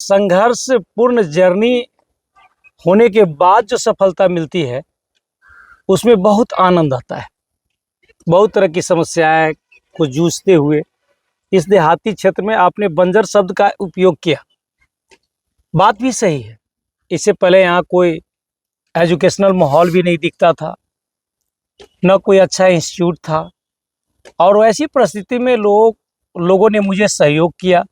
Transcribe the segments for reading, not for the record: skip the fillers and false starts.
संघर्ष पूर्ण जर्नी होने के बाद जो सफलता मिलती है उसमें बहुत आनंद आता है। बहुत तरह की समस्याएं को जूझते हुए इस देहाती क्षेत्र में आपने बंजर शब्द का उपयोग किया, बात भी सही है। इससे पहले यहाँ कोई एजुकेशनल माहौल भी नहीं दिखता था, न कोई अच्छा इंस्टीट्यूट था, और वैसी परिस्थिति में लोगों ने मुझे सहयोग किया।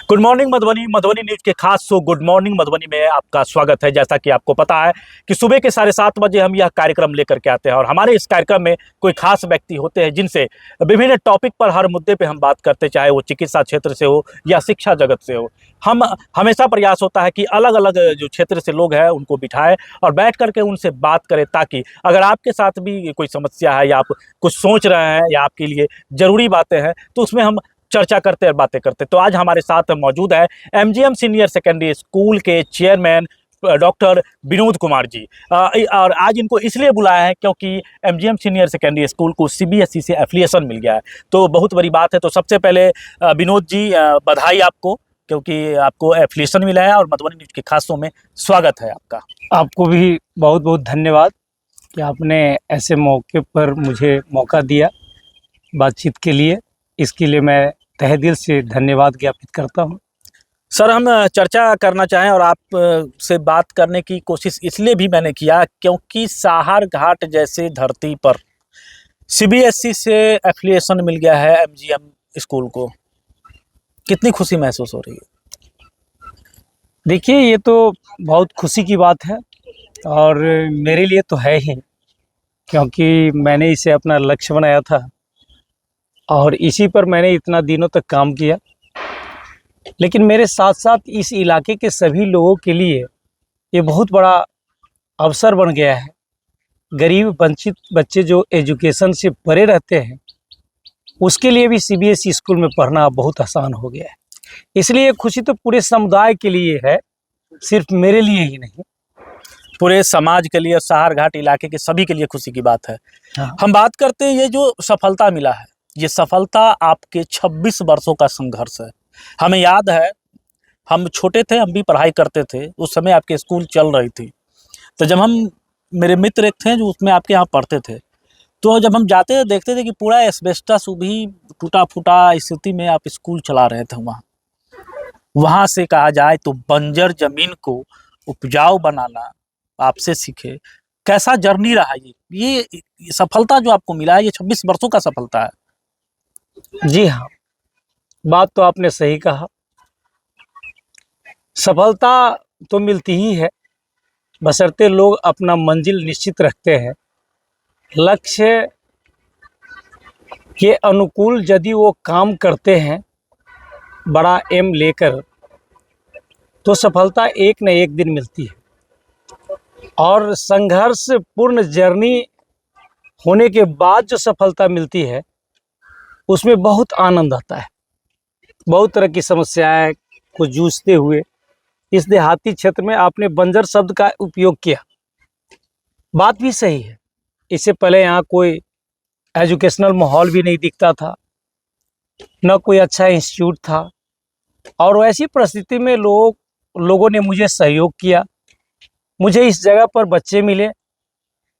Good morning Madhubani. Madhubani news के खास शो गुड मॉर्निंग मधुबनी में आपका स्वागत है। जैसा कि आपको पता है कि सुबह के 7:30 बजे हम यह कार्यक्रम लेकर के आते हैं और हमारे इस कार्यक्रम में कोई खास व्यक्ति होते हैं जिनसे विभिन्न टॉपिक पर हर मुद्दे पे हम बात करते, चाहे वो चिकित्सा क्षेत्र से हो या शिक्षा जगत से हो। हम हमेशा प्रयास होता है कि अलग अलग जो क्षेत्र से लोग हैं उनको बिठाएं और बैठ करके उनसे बात करें, ताकि अगर आपके साथ भी कोई समस्या है या आप कुछ सोच रहे हैं या आपके लिए ज़रूरी बातें हैं तो उसमें हम चर्चा करते और बातें करते। तो आज हमारे साथ मौजूद है एमजीएम सीनियर सेकेंडरी स्कूल के चेयरमैन डॉक्टर विनोद कुमार जी। और आज इनको इसलिए बुलाया है क्योंकि एमजीएम सीनियर सेकेंडरी स्कूल को सीबीएसई से एफिलिएशन मिल गया है, तो बहुत बड़ी बात है। तो सबसे पहले विनोद जी, बधाई आपको, क्योंकि आपको एफिलिएशन मिला है और मधुबनी न्यूज के खास शो में स्वागत है आपका। आपको भी बहुत बहुत धन्यवाद कि आपने ऐसे मौके पर मुझे मौका दिया बातचीत के लिए। इसके लिए मैं तहे दिल से धन्यवाद ज्ञापित करता हूं। सर, हम चर्चा करना चाहें और आप से बात करने की कोशिश इसलिए भी मैंने किया क्योंकि साहर घाट जैसे धरती पर सीबीएसई से एफिलिएशन मिल गया है एमजीएम स्कूल को। कितनी खुशी महसूस हो रही है? देखिए, ये तो बहुत खुशी की बात है और मेरे लिए तो है ही, क्योंकि मैंने इसे अपना लक्ष्य बनाया था और इसी पर मैंने इतना दिनों तक काम किया। लेकिन मेरे साथ साथ इस इलाके के सभी लोगों के लिए ये बहुत बड़ा अवसर बन गया है। गरीब वंचित बच्चे जो एजुकेशन से परे रहते हैं उसके लिए भी सीबीएसई स्कूल में पढ़ना बहुत आसान हो गया है। इसलिए खुशी तो पूरे समुदाय के लिए है, सिर्फ मेरे लिए ही नहीं, पूरे समाज के लिए, साहर घाट इलाके के सभी के लिए खुशी की बात है। हाँ। हम बात करते हैं, ये जो सफलता मिला है, ये सफलता आपके 26 वर्षों का संघर्ष है। हमें याद है, हम छोटे थे, हम भी पढ़ाई करते थे, उस समय आपके स्कूल चल रही थी। तो जब हम, मेरे मित्र एक थे जो उसमें आपके यहाँ पढ़ते थे, तो जब हम जाते थे देखते थे कि पूरा एस्बेस्टस भी टूटा फूटा स्थिति में आप स्कूल चला रहे थे। वहाँ से कहा जाए तो बंजर जमीन को उपजाऊ बनाना आपसे सीखे। कैसा जर्नी रहा ये सफलता जो आपको मिला है, ये 26 वर्षों का सफलता है। जी हाँ, बात तो आपने सही कहा। सफलता तो मिलती ही है, बशर्ते लोग अपना मंजिल निश्चित रखते हैं। लक्ष्य के अनुकूल यदि वो काम करते हैं बड़ा एम लेकर, तो सफलता एक न एक दिन मिलती है। और संघर्ष पूर्ण जर्नी होने के बाद जो सफलता मिलती है उसमें बहुत आनंद आता है। बहुत तरह की समस्याएं को जूझते हुए इस देहाती क्षेत्र में आपने बंजर शब्द का उपयोग किया, बात भी सही है। इससे पहले यहाँ कोई एजुकेशनल माहौल भी नहीं दिखता था, न कोई अच्छा इंस्टीट्यूट था, और वैसी परिस्थिति में लोगों ने मुझे सहयोग किया। मुझे इस जगह पर बच्चे मिले,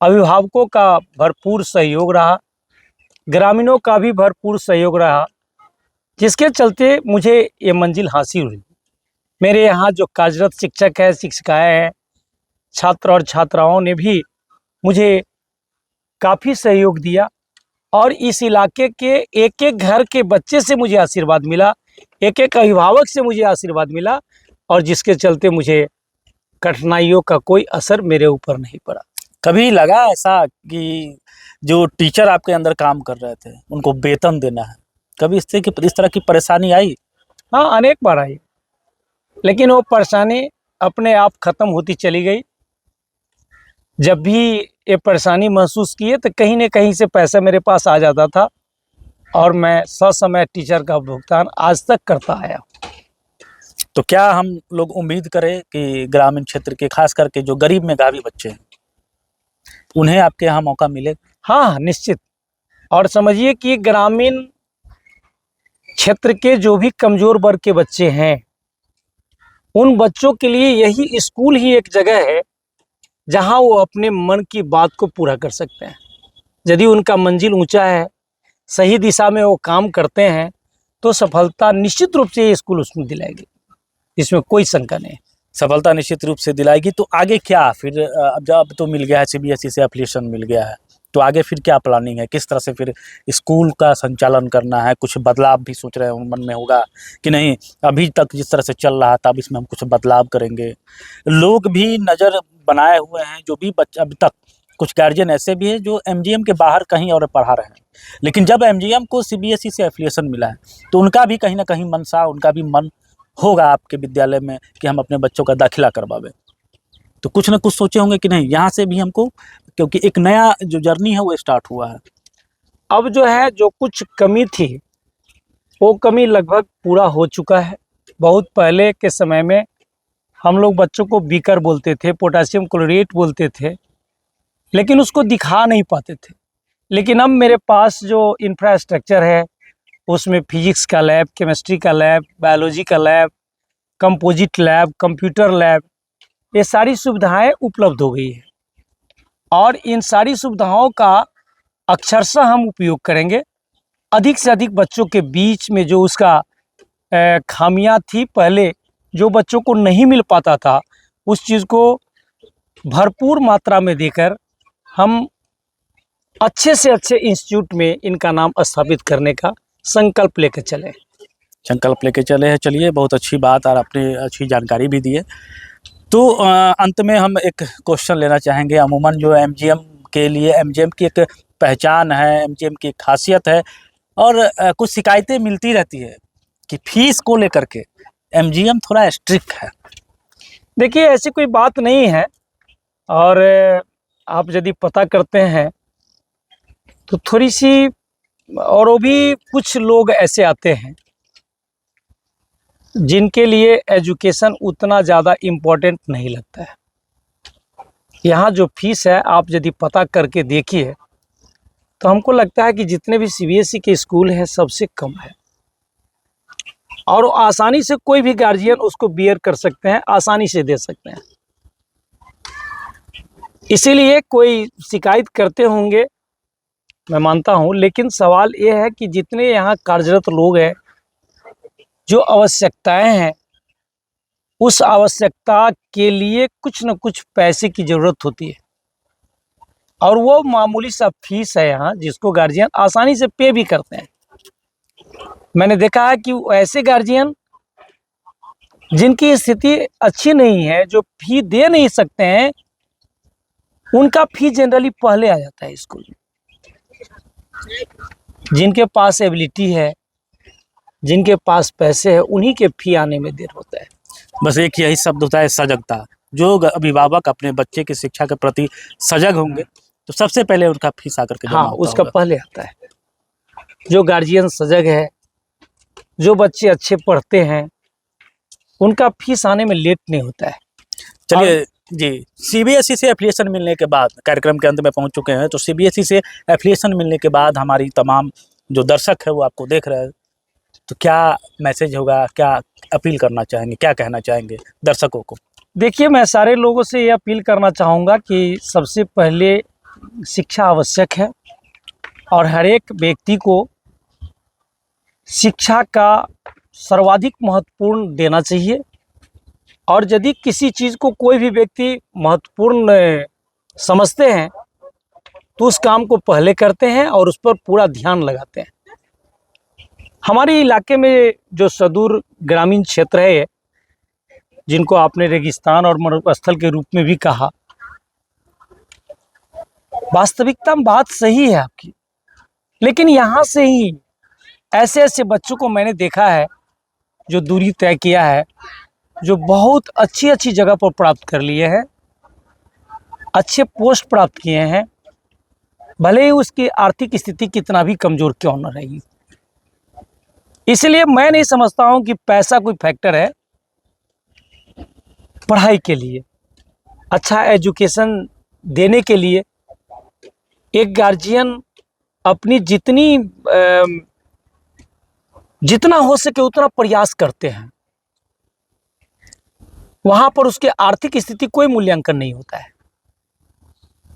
अभिभावकों का भरपूर सहयोग रहा, ग्रामीणों का भी भरपूर सहयोग रहा, जिसके चलते मुझे ये मंजिल हासिल हुई। मेरे यहाँ जो कार्यरत शिक्षक है, शिक्षिकाएँ हैं, छात्र और छात्राओं ने भी मुझे काफ़ी सहयोग दिया और इस इलाके के एक एक घर के बच्चे से मुझे आशीर्वाद मिला, एक एक अभिभावक से मुझे आशीर्वाद मिला, और जिसके चलते मुझे कठिनाइयों का कोई असर मेरे ऊपर नहीं पड़ा। कभी लगा ऐसा कि जो टीचर आपके अंदर काम कर रहे थे उनको वेतन देना है, कभी इस तरह की परेशानी आई? हाँ, अनेक बार आई, लेकिन वो परेशानी अपने आप खत्म होती चली गई। जब भी ये परेशानी महसूस किए तो कहीं न कहीं से पैसा मेरे पास आ जाता था और मैं ससमय टीचर का भुगतान आज तक करता आया। तो क्या हम लोग उम्मीद करें कि ग्रामीण क्षेत्र के खास करके जो गरीब मेधावी बच्चे हैं उन्हें आपके यहाँ मौका मिले? हाँ, निश्चित। और समझिए कि ग्रामीण क्षेत्र के जो भी कमज़ोर वर्ग के बच्चे हैं, उन बच्चों के लिए यही स्कूल ही एक जगह है, जहाँ वो अपने मन की बात को पूरा कर सकते हैं। यदि उनका मंजिल ऊँचा है, सही दिशा में वो काम करते हैं, तो सफलता निश्चित रूप से ये स्कूल उसमें दिलाएगी, इसमें कोई शंका नहीं। सफलता निश्चित रूप से दिलाएगी। तो आगे क्या फिर, अब जब तो मिल गया है, सीबीएसई से एफिलिएशन मिल गया है, तो आगे फिर क्या प्लानिंग है? किस तरह से फिर स्कूल का संचालन करना है? कुछ बदलाव भी सोच रहे हो मन में होगा कि नहीं, अभी तक जिस तरह से चल रहा था अब इसमें हम कुछ बदलाव करेंगे? लोग भी नज़र बनाए हुए हैं, जो भी बच्चा अभी तक, कुछ गार्जियन ऐसे भी हैं जो एमजीएम के बाहर कहीं और पढ़ा रहे हैं, लेकिन जब एमजीएम को सीबीएसई से एफिलिएशन मिला है तो उनका भी कहीं ना कहीं मनसा, उनका भी मन होगा आपके विद्यालय में कि हम अपने बच्चों का दाखिला करवावें। तो कुछ ना कुछ सोचे होंगे कि नहीं यहाँ से भी हमको, क्योंकि एक नया जो जर्नी है वो स्टार्ट हुआ है। अब जो है, जो कुछ कमी थी, वो कमी लगभग पूरा हो चुका है। बहुत पहले के समय में हम लोग बच्चों को बीकर बोलते थे, पोटेशियम क्लोरेट बोलते थे, लेकिन उसको दिखा नहीं पाते थे। लेकिन अब मेरे पास जो इंफ्रास्ट्रक्चर है, उसमें फिजिक्स का लैब, केमिस्ट्री का लैब, बायोलॉजी का lab, composite lab, computer lab, ये सारी सुविधाएं उपलब्ध हो गई है। और इन सारी सुविधाओं का अक्षरशः हम उपयोग करेंगे। अधिक से अधिक बच्चों के बीच में जो उसका खामियां थी, पहले जो बच्चों को नहीं मिल पाता था, उस चीज़ को भरपूर मात्रा में देकर हम अच्छे से अच्छे इंस्टीट्यूट में इनका नाम स्थापित करने का संकल्प लेकर चले। संकल्प लेके चले हैं, चलिए, बहुत अच्छी बात, और आपने अच्छी जानकारी भी दी है। तो अंत में हम एक क्वेश्चन लेना चाहेंगे। अमूमन जो एमजीएम के लिए, एमजीएम की एक पहचान है, एमजीएम की एक खासियत है, और कुछ शिकायतें मिलती रहती है कि फीस को लेकर के एमजीएम थोड़ा स्ट्रिक्ट है। देखिए, ऐसी कोई बात नहीं है। और आप यदि पता करते हैं तो थोड़ी सी, और वो भी कुछ लोग ऐसे आते हैं जिनके लिए एजुकेशन उतना ज़्यादा इम्पोर्टेंट नहीं लगता है। यहाँ जो फीस है, आप यदि पता करके देखिए तो हमको लगता है कि जितने भी सीबीएसई के स्कूल हैं सबसे कम है, और आसानी से कोई भी गार्जियन उसको बियर कर सकते हैं, आसानी से दे सकते हैं। इसीलिए कोई शिकायत करते होंगे, मैं मानता हूँ, लेकिन सवाल ये है कि जितने यहाँ कार्यरत लोग हैं, जो आवश्यकताएं हैं, उस आवश्यकता के लिए कुछ न कुछ पैसे की ज़रूरत होती है, और वो मामूली सा फीस है यहाँ, जिसको गार्जियन आसानी से पे भी करते हैं। मैंने देखा है कि ऐसे गार्जियन जिनकी स्थिति अच्छी नहीं है, जो फी दे नहीं सकते हैं, उनका फी जनरली पहले आ जाता है स्कूल में। जिनके पास एबिलिटी है, जिनके पास पैसे हैं, उन्हीं के फी आने में देर होता है। बस एक यही शब्द होता है, सजगता। जो अभिभावक अपने बच्चे की शिक्षा के प्रति सजग होंगे तो सबसे पहले उनका फीस आकर के जमा हाँ, होता उसका होगा। पहले आता है। जो गार्जियन सजग है, जो बच्चे अच्छे पढ़ते हैं, उनका फीस आने में लेट नहीं होता है। चलिए जी, सीबीएसई से एफिलिएशन मिलने के बाद, कार्यक्रम के अंत में पहुंच चुके हैं, तो सीबीएसई से एफिलिएशन मिलने के बाद हमारी तमाम जो दर्शक है वो आपको देख रहे हैं, तो क्या मैसेज होगा, क्या अपील करना चाहेंगे, क्या कहना चाहेंगे दर्शकों को? देखिए, मैं सारे लोगों से ये अपील करना चाहूँगा कि सबसे पहले शिक्षा आवश्यक है, और हर एक व्यक्ति को शिक्षा का सर्वाधिक महत्वपूर्ण देना चाहिए। और यदि किसी चीज़ को कोई भी व्यक्ति महत्वपूर्ण समझते हैं, तो उस काम को पहले करते हैं और उस पर पूरा ध्यान लगाते हैं। हमारे इलाके में जो सुदूर ग्रामीण क्षेत्र है, जिनको आपने रेगिस्तान और मरुस्थल के रूप में भी कहा, वास्तविकता में बात सही है आपकी, लेकिन यहाँ से ही ऐसे ऐसे बच्चों को मैंने देखा है जो दूरी तय किया है, जो बहुत अच्छी अच्छी जगह पर प्राप्त कर लिए हैं, अच्छे पोस्ट प्राप्त किए हैं, भले ही उसकी आर्थिक स्थिति कितना भी कमज़ोर क्यों न रही। इसलिए मैं नहीं समझता हूँ कि पैसा कोई फैक्टर है। पढ़ाई के लिए, अच्छा एजुकेशन देने के लिए एक गार्जियन अपनी जितना हो सके उतना प्रयास करते हैं। वहाँ पर उसके आर्थिक स्थिति कोई मूल्यांकन नहीं होता है।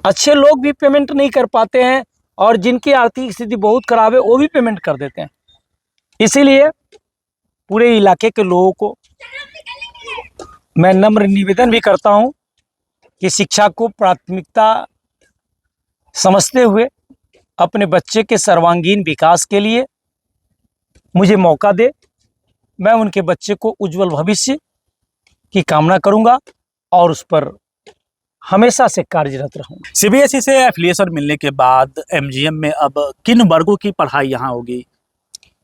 अच्छे लोग भी पेमेंट नहीं कर पाते हैं और जिनकी आर्थिक स्थिति बहुत खराब है वो भी पेमेंट कर देते हैं। इसीलिए पूरे इलाके के लोगों को मैं नम्र निवेदन भी करता हूं कि शिक्षा को प्राथमिकता समझते हुए अपने बच्चे के सर्वांगीण विकास के लिए मुझे मौका दे। मैं उनके बच्चे को उज्जवल भविष्य की कामना करूंगा और उस पर हमेशा से कार्यरत रहूंगा। सीबीएसई से एफिलिएशन मिलने के बाद एमजीएम में अब किन वर्गों की पढ़ाई यहाँ होगी?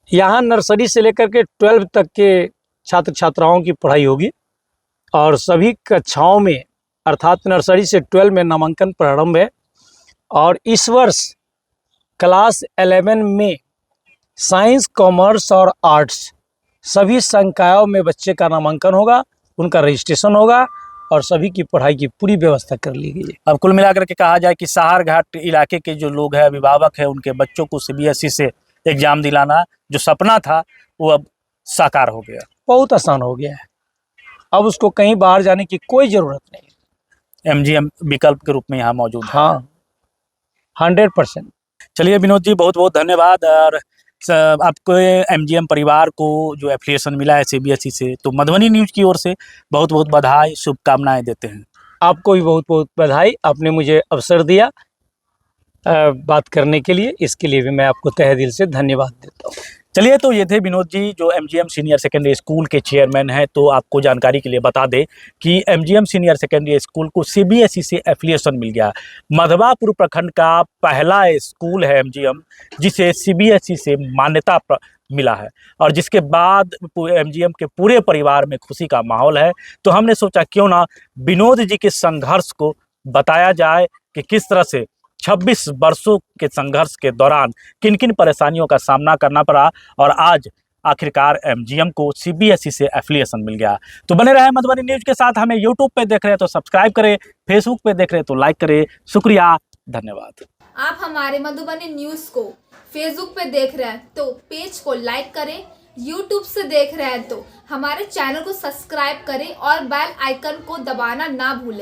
यहाँ नर्सरी से लेकर के 12 तक के छात्र छात्राओं की पढ़ाई होगी और सभी कक्षाओं में अर्थात नर्सरी से 12 में नामांकन प्रारंभ है। और इस वर्ष क्लास 11 में साइंस, कॉमर्स और आर्ट्स सभी संकायों में बच्चे का नामांकन होगा, उनका रजिस्ट्रेशन होगा और सभी की पढ़ाई की पूरी व्यवस्था कर ली गई है। अब कुल मिलाकर के कहा जाए कि सहार घाट इलाके के जो लोग हैं, अभिभावक हैं, उनके बच्चों को सीबीएसई से एग्जाम दिलाना जो सपना था वो अब साकार हो गया। बहुत आसान हो गया है, अब उसको कहीं बाहर जाने की कोई ज़रूरत नहीं। एमजीएम विकल्प के रूप में यहाँ मौजूद है। हाँ, 100%। चलिए विनोद जी, बहुत बहुत धन्यवाद। और आपको एमजीएम परिवार को जो एफिलिएशन मिला है सीबीएसई से, तो मधुबनी न्यूज़ की ओर से बहुत बहुत बधाई, शुभकामनाएं देते हैं। आपको भी बहुत बहुत बधाई, आपने मुझे अवसर दिया बात करने के लिए, इसके लिए भी मैं आपको तहे दिल से धन्यवाद देता हूँ। चलिए, तो ये थे विनोद जी जो एमजीएम सीनियर सेकेंडरी स्कूल के चेयरमैन हैं। तो आपको जानकारी के लिए बता दें कि एमजीएम सीनियर सेकेंडरी स्कूल को सीबीएसई से एफिलिएशन मिल गया। मधवापुर प्रखंड का पहला स्कूल है एमजीएम जिसे सीबीएसई से मान्यता मिला है और जिसके बाद एमजीएम के पूरे परिवार में खुशी का माहौल है। तो हमने सोचा क्यों ना विनोद जी के संघर्ष को बताया जाए कि किस तरह से 26 वर्षों के संघर्ष के दौरान किन किन परेशानियों का सामना करना पड़ा और आज आखिरकार एमजीएम को सीबीएसई से एफिलिएशन मिल गया। तो बने रहे मधुबनी न्यूज़ के साथ। हमें यूट्यूब पे देख रहे हैं तो सब्सक्राइब करें, फेसबुक पे देख रहे हैं तो लाइक करें। शुक्रिया, धन्यवाद। आप हमारे मधुबनी न्यूज़ को फेसबुक पे देख रहे हैं तो पेज को लाइक करें, यूट्यूब से देख रहे हैं तो हमारे चैनल को सब्सक्राइब करें और बेल आइकन को दबाना ना भूलें।